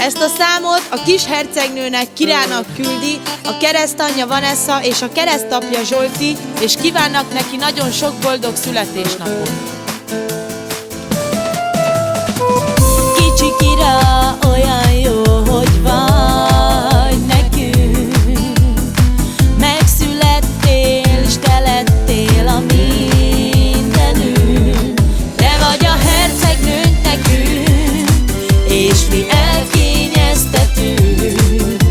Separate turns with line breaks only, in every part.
Ezt a számot a kis hercegnőnek, Kirának küldi a keresztanyja Vanessa és a keresztapja Zsolti, és kívánnak neki nagyon sok boldog születésnapot.
Kicsi Kira, olyan jó, hogy vagy nekünk. Megszülettél, és te lettél a mindenünk. Te vagy a hercegnőnk nekünk, és mi elkényeztetünk.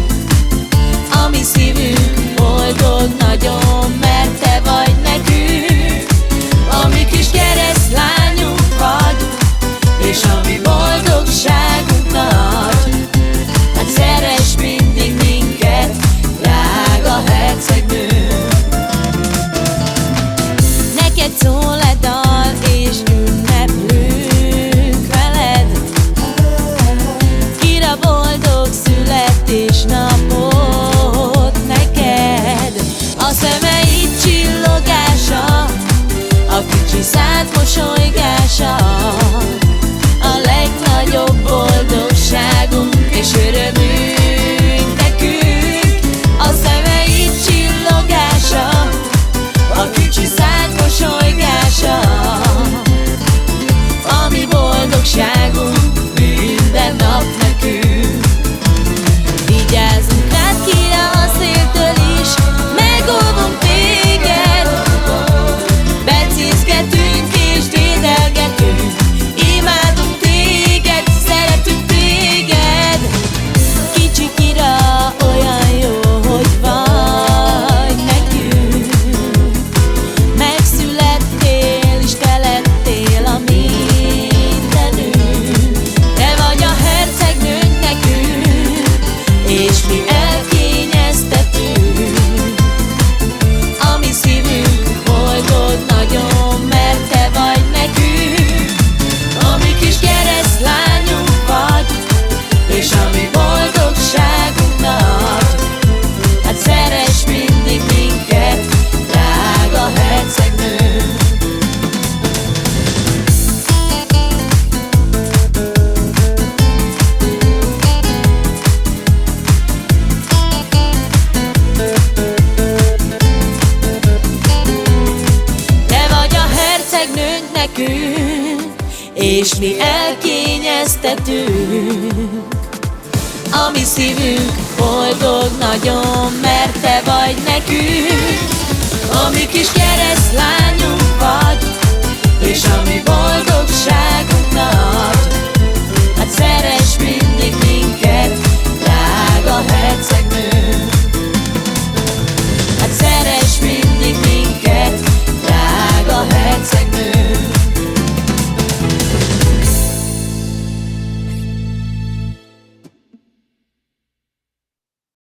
A mi szívünk boldog nagyon, mert te vagy nekünk. A mi kis keresztlányunk vagy, és a mi boldogságunk nagy. Hát szeress mindig minket, drága hercegnő. Neked szól a dal, és ünneplünk veled. Kira, boldog születésnapot neked. A szemeid csillogása, a kicsi szád mosolygása, a legnagyobb boldogságunk és örömünk nekünk. A szemeid csillogása, a kicsi szád mosolygása, a mi boldogságunk minden nap nekünk. Vigyázzunk rád, Kira, a széltől is, megóvunk téged. Becézgetünk és dédelgetünk, imádunk téged, szeretünk téged. Kicsi Kira, olyan jó, hogy vagy nekünk. Megszülettél, és te lettél a mindenünk. Te vagy a hercegnőnk nekünk, és mi elkényeztetünk. A mi szívünk boldog nagyon, mert te vagy nekünk. A mi kis keresztlányunk vagy, és a mi boldogságunk nagy. Hát szeress mindig minket, drága hercegnő. Te vagy a hercegnőnk nekünk, és mi elkényeztetünk. A mi szívünk boldog nagyon, mert te vagy nekünk. A mi kis keresztlányunk vagy, és a mi boldogságunk nagy.